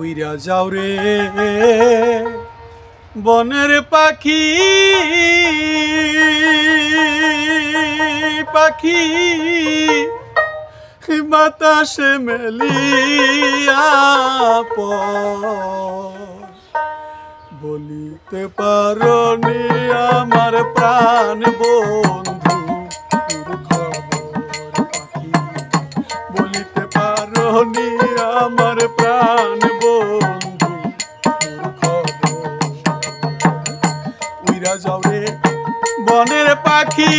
উইরা যাও রে বনের পাখি পাখি বাতাসে মেলিয়া বলিতে পারনি আমার প্রাণ বন্ধু পাখি বলিতে পারনি আমার প্রাণ বন্ধু উইরা যাও রে বনের পাখি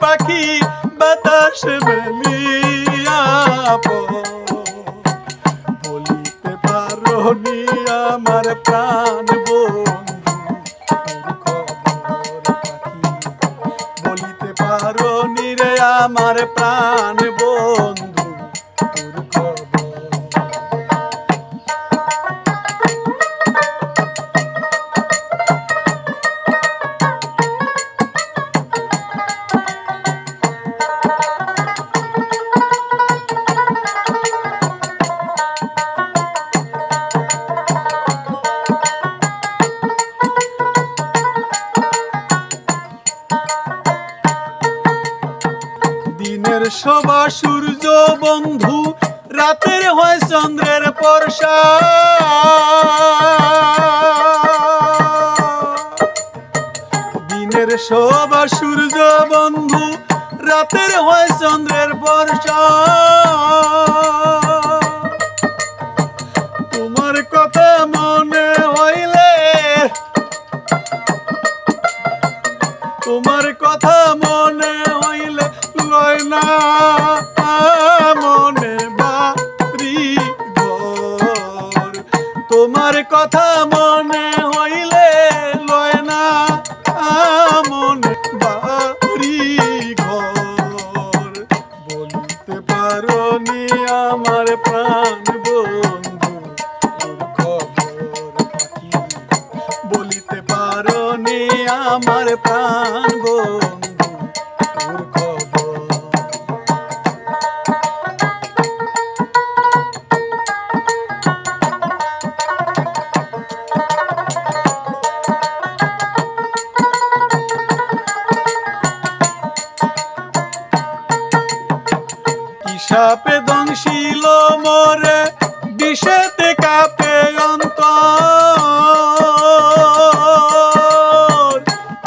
পাখি বাতাস মেলিয়া বলিতে পারনি আমার প্রাণ বন্ধু পাখি বলিতে পারনি রে আমার প্রাণ বন্ধু দিনের শোভা সূর্য বন্ধু রাতের হয় চন্দ্রের পরশা দিনের শোভা সূর্য বন্ধু রাতের হয় চন্দ্রের বর্ষা তোমার কথা মনে হইলে তোমার কথা মনে হইলে লয় না মনে বাড়ি ঘর তোমার কথা মনে হইলে লয় না মনে বাড়ি ঘর বলতে পারনি আমার প্রাণ বন্ধু খবর পাখি বলিতে পারনি আমার প্রাণ বন্ধু সাপে দংশিল মোরে বিষেতে কাঁপে অন্তর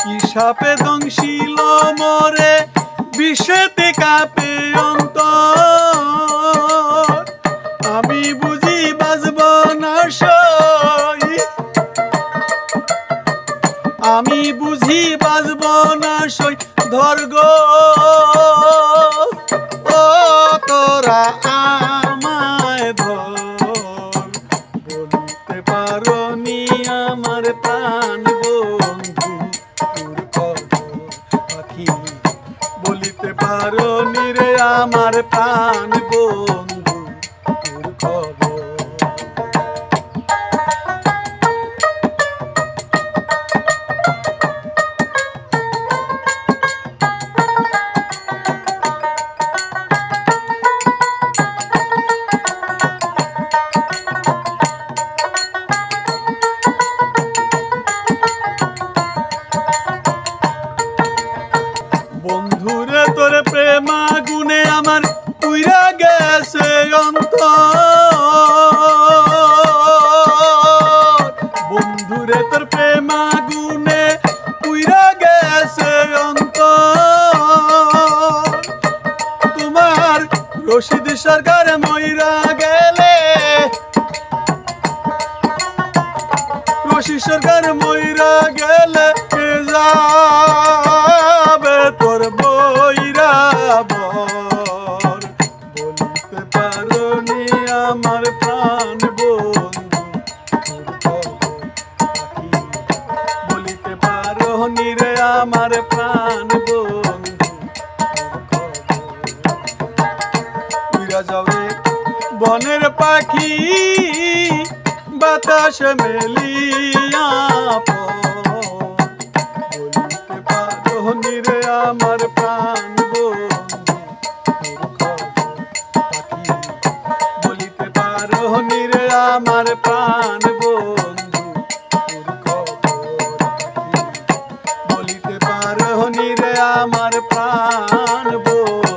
কি সাপে দংশিল মোরে বিষেতে কাঁপে অন্তর আমি বুঝি বাজব না সই আমি বুঝি বাজব না সই ধর্গ তোরা আমায় ধর বলতে পারনি আমার প্রাণ বন্ধু পাখি বলিতে পারনি রে আমার প্রাণ বন্ধু খবর বন্ধুরে তোর প্রেমা গুনে আমার পুইরা গেছে অন্তর বন্ধুরে তোর প্রেমা গুনে পুইরা গেছে অন্তর তোমার রশিদ সরকার মইরা গেলে রশিদ সরকার মইরা গেলে তোর বইরা বর বলতে পারনি আমার প্রাণ বন্ধু বলিতে পারনি রে আমার প্রাণ বন্ধু উইরা যাও রে বনের পাখি বাতাস মেলিয়া বলতে পারনি রে আমার প্রাণ বন্ধু পাখি রজনী রে আমার প্রাণ বন্ধু।